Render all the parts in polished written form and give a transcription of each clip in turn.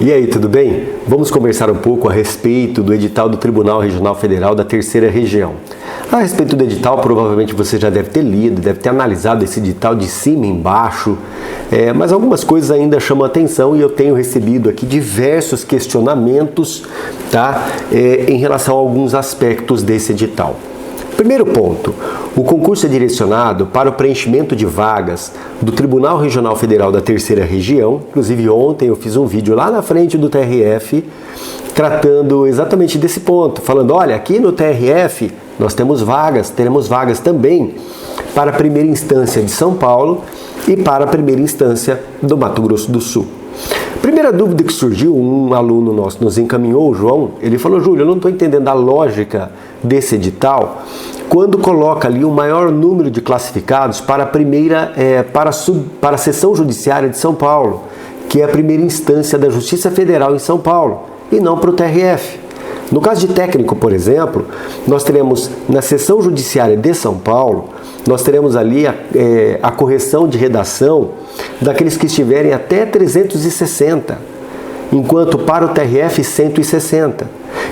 E aí, tudo bem? Vamos conversar um pouco a respeito do edital do Tribunal Regional Federal da Terceira Região. A respeito do edital, provavelmente você já deve ter lido, deve ter analisado esse edital de cima e embaixo, mas algumas coisas ainda chamam a atenção e eu tenho recebido aqui diversos questionamentos, em relação a alguns aspectos desse edital. Primeiro ponto, o concurso é direcionado para o preenchimento de vagas do Tribunal Regional Federal da Terceira Região. Inclusive ontem eu fiz um vídeo lá na frente do TRF tratando exatamente desse ponto, falando, olha, aqui no TRF nós temos vagas, teremos vagas também para a primeira instância de São Paulo e para a primeira instância do Mato Grosso do Sul. Primeira dúvida que surgiu, um aluno nosso nos encaminhou, o João, ele falou, Júlio, eu não estou entendendo a lógica desse edital, quando coloca ali o maior número de classificados para a primeira, para a seção judiciária de São Paulo, que é a primeira instância da Justiça Federal em São Paulo, e não para o TRF. No caso de técnico, por exemplo, nós teremos na seção judiciária de São Paulo, nós teremos ali a correção de redação daqueles que estiverem até 360, enquanto para o TRF 160.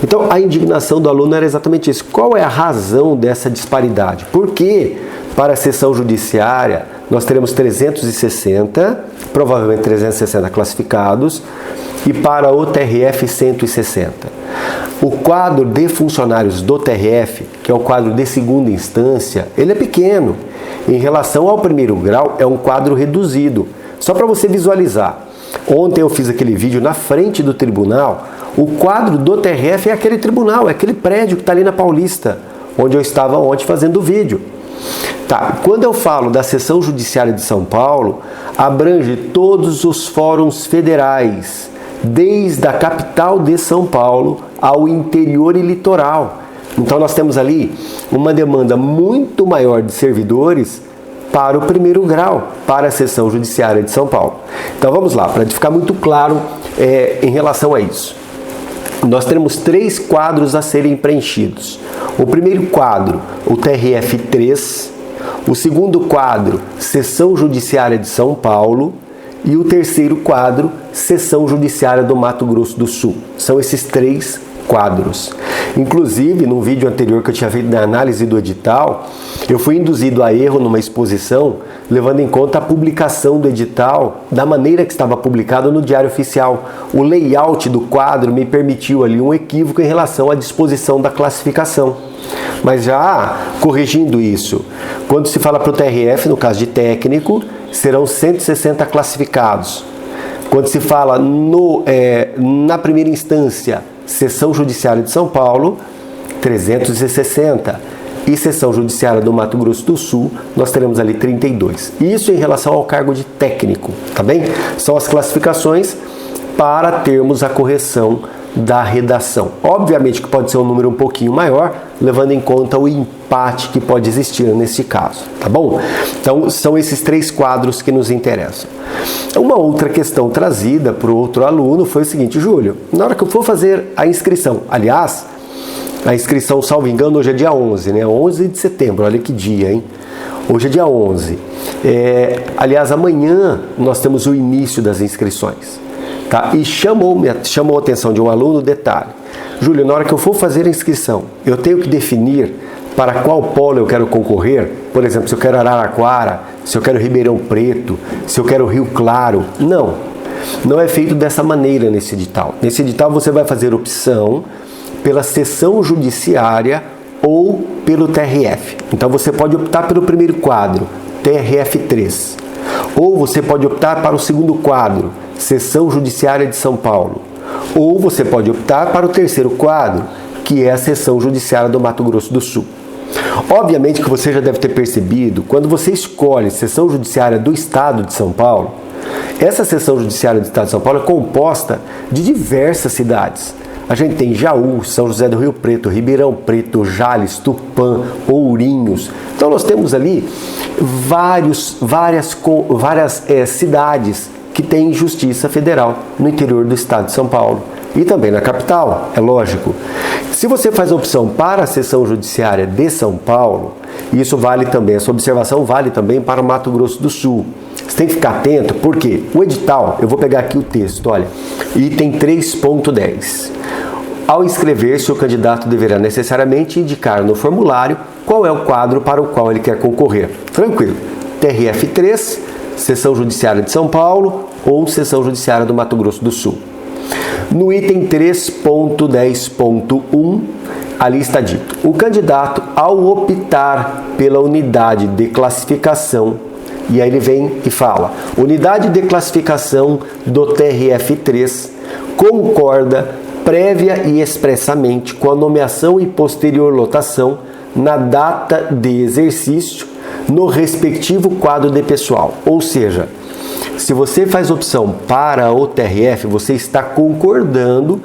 Então a indignação do aluno era exatamente isso. Qual é a razão dessa disparidade? Por que para a seção judiciária nós teremos 360, provavelmente 360 classificados, e para o TRF 160? O quadro de funcionários do TRF, que é o quadro de segunda instância, ele é pequeno. Em relação ao primeiro grau, é um quadro reduzido. Só para você visualizar, ontem eu fiz aquele vídeo na frente do tribunal, o quadro do TRF é aquele tribunal, é aquele prédio que está ali na Paulista, onde eu estava ontem fazendo o vídeo. Quando eu falo da seção judiciária de São Paulo, abrange todos os fóruns federais, desde a capital de São Paulo ao interior e litoral. Então nós temos ali uma demanda muito maior de servidores para o primeiro grau, para a seção judiciária de São Paulo. Então vamos lá, para ficar muito claro em relação a isso. Nós teremos 3 quadros a serem preenchidos. O primeiro quadro, o TRF3, o segundo quadro, Seção Judiciária de São Paulo, e o terceiro quadro, Seção Judiciária do Mato Grosso do Sul. São esses 3 quadros. Inclusive, no vídeo anterior que eu tinha feito da análise do edital, eu fui induzido a erro numa exposição, levando em conta a publicação do edital da maneira que estava publicado no Diário Oficial. O layout do quadro me permitiu ali um equívoco em relação à disposição da classificação. Mas já corrigindo isso, quando se fala para o TRF, no caso de técnico, serão 160 classificados. Quando se fala na primeira instância, Seção Judiciária de São Paulo, 360. E Seção Judiciária do Mato Grosso do Sul, nós teremos ali 32. Isso em relação ao cargo de técnico, tá bem? São as classificações para termos a correção da redação. Obviamente que pode ser um número um pouquinho maior, levando em conta o empate que pode existir nesse caso, tá bom? Então, são esses 3 quadros que nos interessam. Uma outra questão trazida por outro aluno foi o seguinte, Júlio, na hora que eu for fazer a inscrição, aliás, a inscrição, salvo engano, hoje é dia 11, né? 11 de setembro, olha que dia, hein? Hoje é dia 11. Aliás, amanhã nós temos o início das inscrições. E chamou a atenção de um aluno, detalhe, Júlio, na hora que eu for fazer a inscrição, eu tenho que definir para qual polo eu quero concorrer, por exemplo, se eu quero Araraquara, se eu quero Ribeirão Preto, se eu quero Rio Claro. Não é feito dessa maneira nesse edital. Nesse edital você vai fazer opção pela seção judiciária ou pelo TRF. Então você pode optar pelo primeiro quadro, TRF3, ou você pode optar para o segundo quadro, Seção Judiciária de São Paulo. Ou você pode optar para o terceiro quadro, que é a Seção Judiciária do Mato Grosso do Sul. Obviamente que você já deve ter percebido, quando você escolhe Seção Judiciária do Estado de São Paulo, essa Seção Judiciária do Estado de São Paulo é composta de diversas cidades. A gente tem Jaú, São José do Rio Preto, Ribeirão Preto, Jales, Tupã, Ourinhos. Então nós temos ali várias cidades que tem justiça federal no interior do estado de São Paulo e também na capital, é lógico. Se você faz a opção para a seção judiciária de São Paulo, isso vale também, essa observação vale também para o Mato Grosso do Sul. Você tem que ficar atento, porque o edital, eu vou pegar aqui o texto, olha, item 3.10. Ao inscrever-se, o candidato deverá necessariamente indicar no formulário qual é o quadro para o qual ele quer concorrer. Tranquilo. TRF3, Seção Judiciária de São Paulo ou Seção Judiciária do Mato Grosso do Sul. No item 3.10.1, ali está dito: o candidato, ao optar pela unidade de classificação, e aí ele vem e fala, unidade de classificação do TRF3, concorda prévia e expressamente com a nomeação e posterior lotação na data de exercício no respectivo quadro de pessoal. Ou seja, se você faz opção para o TRF, você está concordando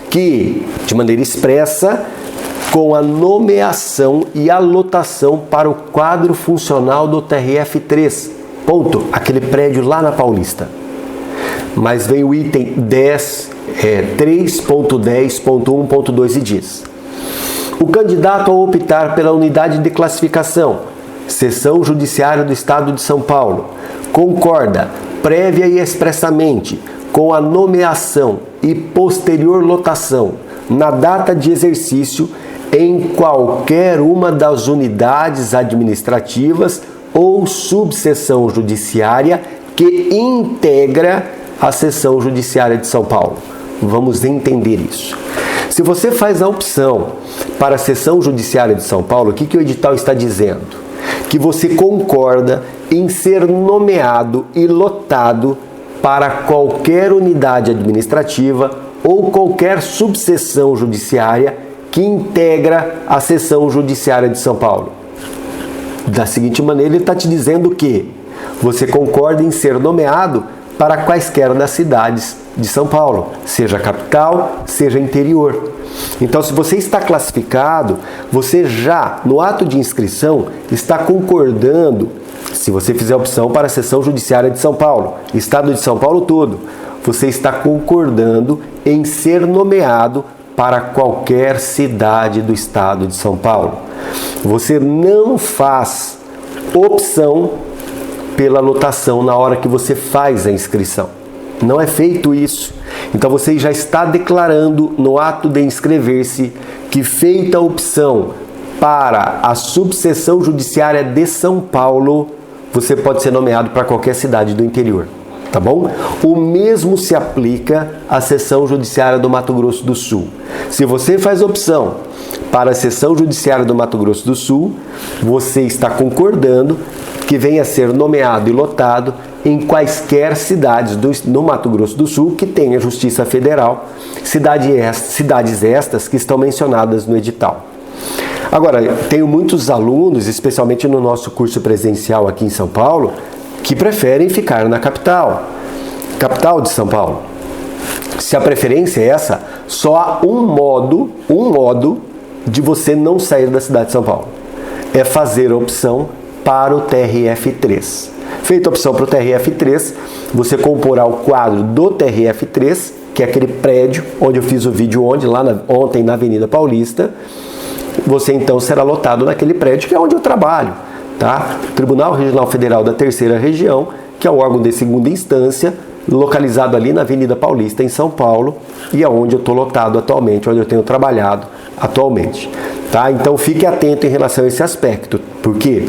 que, de maneira expressa, com a nomeação e a lotação para o quadro funcional do TRF3. Ponto. Aquele prédio lá na Paulista. Mas vem o item 3.10.1.2 e diz: o candidato ao optar pela unidade de classificação, Seção Judiciária do Estado de São Paulo, concorda prévia e expressamente com a nomeação e posterior lotação na data de exercício em qualquer uma das unidades administrativas ou subseção judiciária que integra a Seção Judiciária de São Paulo. Vamos entender isso. Se você faz a opção para a Seção Judiciária de São Paulo, o que o edital está dizendo? Que você concorda em ser nomeado e lotado para qualquer unidade administrativa ou qualquer subseção judiciária que integra a Seção Judiciária de São Paulo. Da seguinte maneira, ele está te dizendo que você concorda em ser nomeado para quaisquer das cidades de São Paulo, seja capital, seja interior. Então, se você está classificado, você já, no ato de inscrição, está concordando, se você fizer opção para a Seção Judiciária de São Paulo, Estado de São Paulo todo, você está concordando em ser nomeado para qualquer cidade do Estado de São Paulo. Você não faz opção pela lotação na hora que você faz a inscrição. Não é feito isso. Então você já está declarando no ato de inscrever-se que, feita a opção para a subseção judiciária de São Paulo, você pode ser nomeado para qualquer cidade do interior. Tá bom? O mesmo se aplica à Seção Judiciária do Mato Grosso do Sul. Se você faz opção para a Seção Judiciária do Mato Grosso do Sul, você está concordando que venha a ser nomeado e lotado em quaisquer cidades no Mato Grosso do Sul que tenha Justiça Federal, cidades estas que estão mencionadas no edital. Agora, tenho muitos alunos, especialmente no nosso curso presencial aqui em São Paulo, que preferem ficar na capital de São Paulo. Se a preferência é essa, só há um modo de você não sair da cidade de São Paulo. É fazer a opção para o TRF3. Feita a opção para o TRF3, você comporá o quadro do TRF3, que é aquele prédio onde eu fiz o vídeo ontem na Avenida Paulista. Você então será lotado naquele prédio, que é onde eu trabalho, tá? Tribunal Regional Federal da Terceira Região, que é o órgão de segunda instância, localizado ali na Avenida Paulista, em São Paulo, e é onde eu estou lotado atualmente, onde eu tenho trabalhado atualmente. Tá? Então fique atento em relação a esse aspecto, porque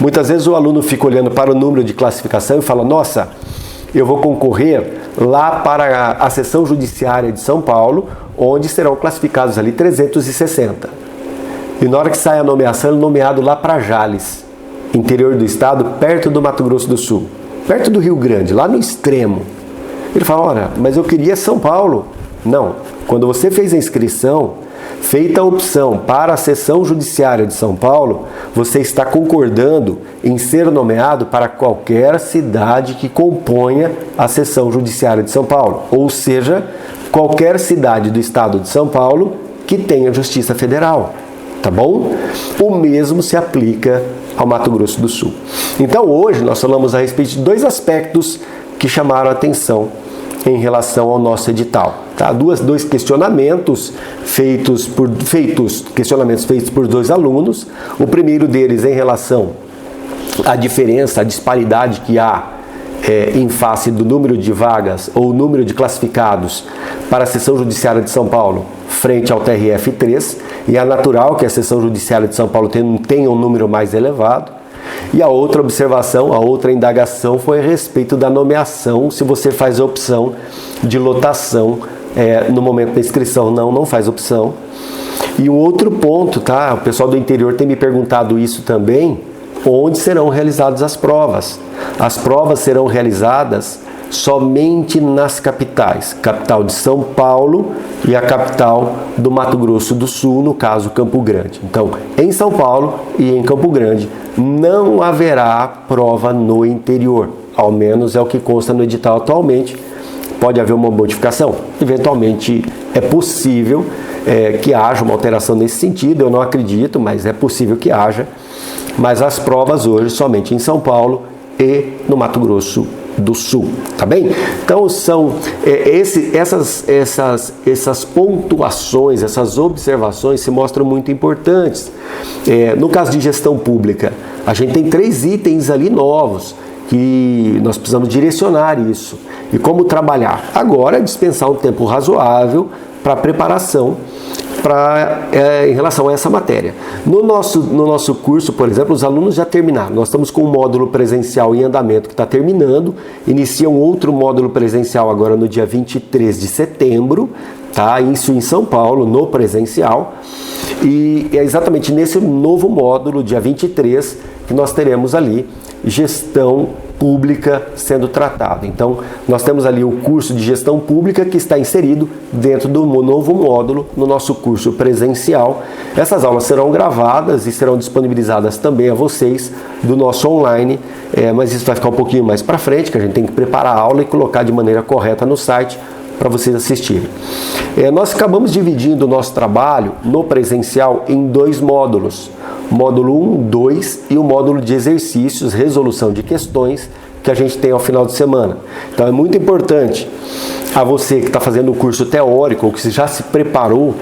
muitas vezes o aluno fica olhando para o número de classificação e fala: nossa, eu vou concorrer lá para a Seção Judiciária de São Paulo, onde serão classificados ali 360. E na hora que sai a nomeação, ele é nomeado lá para Jales, interior do estado, perto do Mato Grosso do Sul, perto do Rio Grande, lá no extremo. Ele fala: olha, mas eu queria São Paulo. Não, quando você fez a inscrição, feita a opção para a Seção Judiciária de São Paulo, você está concordando em ser nomeado para qualquer cidade que componha a Seção Judiciária de São Paulo, ou seja, qualquer cidade do estado de São Paulo que tenha Justiça Federal, tá bom? O mesmo se aplica ao Mato Grosso do Sul. Então hoje nós falamos a respeito de dois aspectos que chamaram a atenção em relação ao nosso edital. Tá? Dois questionamentos feitos por dois alunos. O primeiro deles em relação à diferença, à disparidade que há em face do número de vagas ou número de classificados para a Seção Judiciária de São Paulo frente ao TRF3, e é natural que a Seção Judiciária de São Paulo tenha um número mais elevado. E a outra observação, a outra indagação foi a respeito da nomeação, se você faz a opção de lotação no momento da inscrição. Não faz opção. E um outro ponto, tá? O pessoal do interior tem me perguntado isso também, onde serão realizadas as provas. As provas serão realizadas somente nas capitais, capital de São Paulo e a capital do Mato Grosso do Sul, no caso Campo Grande. Então, em São Paulo e em Campo Grande não haverá prova no interior, ao menos é o que consta no edital atualmente. Pode haver uma modificação, eventualmente é possível que haja uma alteração nesse sentido, eu não acredito, mas é possível que haja. Mas as provas hoje somente em São Paulo e no Mato Grosso do Sul, tá bem? Então são essas pontuações, essas observações se mostram muito importantes. No caso de gestão pública, a gente tem 3 itens ali novos que nós precisamos direcionar isso. E como trabalhar? Agora é dispensar um tempo razoável para preparação em relação a essa matéria. No nosso curso, por exemplo, os alunos já terminaram. Nós estamos com um módulo presencial em andamento que está terminando. Inicia um outro módulo presencial agora no dia 23 de setembro, tá? Isso em São Paulo, no presencial. E é exatamente nesse novo módulo, dia 23, que nós teremos ali gestão pública sendo tratado. Então, nós temos ali o curso de gestão pública que está inserido dentro do novo módulo no nosso curso presencial. Essas aulas serão gravadas e serão disponibilizadas também a vocês do nosso online, mas isso vai ficar um pouquinho mais para frente, que a gente tem que preparar a aula e colocar de maneira correta no site para vocês assistirem. Nós acabamos dividindo o nosso trabalho no presencial em 2 módulos. Módulo 1, 2 e o módulo de exercícios, resolução de questões, que a gente tem ao final de semana. Então é muito importante a você que está fazendo o curso teórico, ou que já se preparou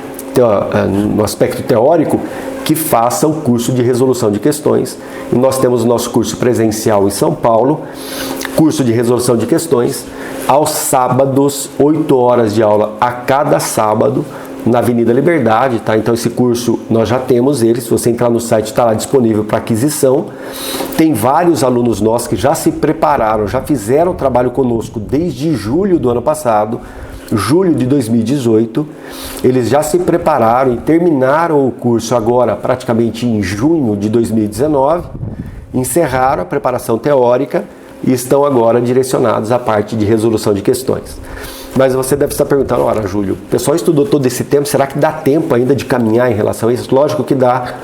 no aspecto teórico, que faça o curso de resolução de questões. E nós temos o nosso curso presencial em São Paulo, curso de resolução de questões, aos sábados, 8 horas de aula a cada sábado, na Avenida Liberdade, tá? Então esse curso nós já temos ele, se você entrar no site está lá disponível para aquisição. Tem vários alunos nossos que já se prepararam, já fizeram trabalho conosco desde julho do ano passado, julho de 2018, eles já se prepararam e terminaram o curso agora praticamente em junho de 2019, encerraram a preparação teórica e estão agora direcionados à parte de resolução de questões. Mas você deve estar perguntando, ora, Júlio, o pessoal estudou todo esse tempo, será que dá tempo ainda de caminhar em relação a isso? Lógico que dá,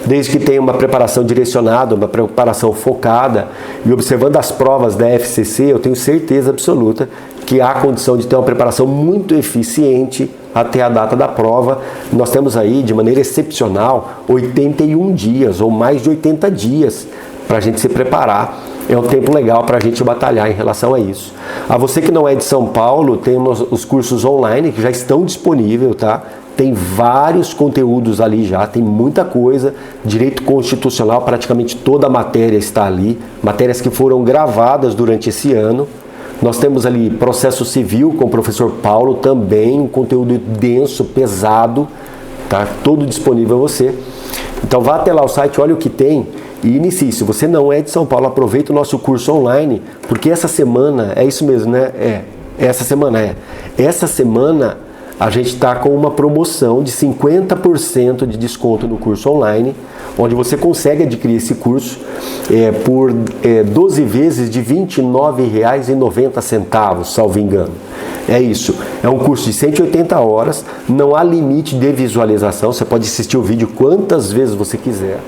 desde que tenha uma preparação direcionada, uma preparação focada, e observando as provas da FCC, eu tenho certeza absoluta que há condição de ter uma preparação muito eficiente até a data da prova. Nós temos aí, de maneira excepcional, 81 dias, ou mais de 80 dias, para a gente se preparar. É um tempo legal para a gente batalhar em relação a isso. A você que não é de São Paulo, temos os cursos online que já estão disponíveis, tá? Tem vários conteúdos ali já, tem muita coisa. Direito constitucional, praticamente toda a matéria está ali. Matérias que foram gravadas durante esse ano. Nós temos ali processo civil com o professor Paulo também, um conteúdo denso, pesado, tá? Todo disponível a você. Então vá até lá o site, olha o que tem. E inicie. Se você não é de São Paulo, aproveita o nosso curso online, porque essa semana, é isso mesmo, né? Essa semana a gente está com uma promoção de 50% de desconto no curso online, onde você consegue adquirir esse curso por 12 vezes de R$ 29,90, salvo engano. É isso, é um curso de 180 horas, não há limite de visualização, você pode assistir o vídeo quantas vezes você quiser.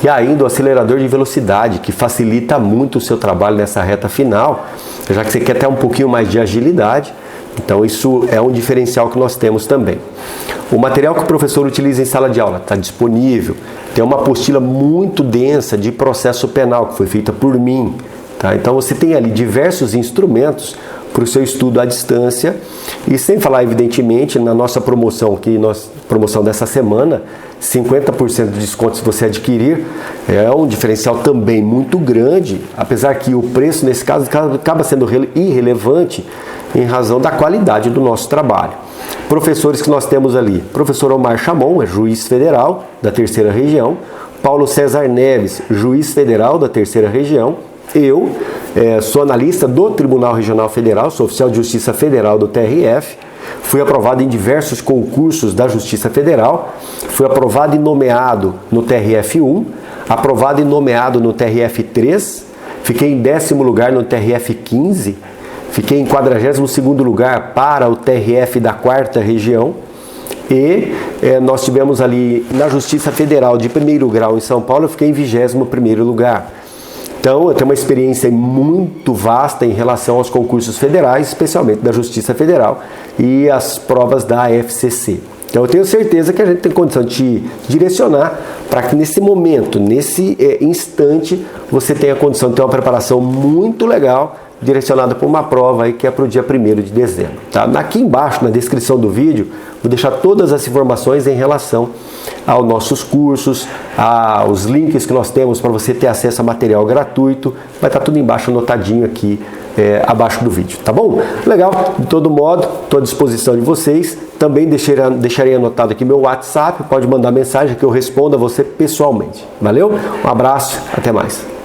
E ainda o acelerador de velocidade, que facilita muito o seu trabalho nessa reta final, já que você quer ter um pouquinho mais de agilidade. Então isso é um diferencial que nós temos também. O material que o professor utiliza em sala de aula está disponível. Tem uma apostila muito densa de processo penal, que foi feita por mim. Tá? Então você tem ali diversos instrumentos para o seu estudo à distância. E sem falar, evidentemente, na nossa promoção, promoção dessa semana, 50% de desconto se você adquirir, é um diferencial também muito grande, apesar que o preço nesse caso acaba sendo irrelevante em razão da qualidade do nosso trabalho. Professores que nós temos ali: professor Omar Chamon, é juiz federal da terceira região; Paulo César Neves, juiz federal da terceira região; eu sou analista do Tribunal Regional Federal, sou oficial de Justiça Federal do TRF, fui aprovado em diversos concursos da Justiça Federal, fui aprovado e nomeado no TRF1, aprovado e nomeado no TRF3, fiquei em 10º lugar no TRF15, fiquei em 42º lugar para o TRF da 4ª região, e nós tivemos ali na Justiça Federal de primeiro grau em São Paulo, eu fiquei em 21º lugar. Então, eu tenho uma experiência muito vasta em relação aos concursos federais, especialmente da Justiça Federal e as provas da FCC. Então, eu tenho certeza que a gente tem condição de te direcionar para que nesse momento, nesse instante, você tenha condição de ter uma preparação muito legal, direcionada para uma prova aí que é para o dia 1º de dezembro. Tá? Aqui embaixo, na descrição do vídeo, vou deixar todas as informações em relação aos nossos cursos, aos links que nós temos para você ter acesso a material gratuito. Vai estar tudo embaixo, anotadinho aqui abaixo do vídeo, tá bom? Legal, de todo modo, estou à disposição de vocês. Também deixarei anotado aqui meu WhatsApp, pode mandar mensagem que eu respondo a você pessoalmente. Valeu? Um abraço, até mais.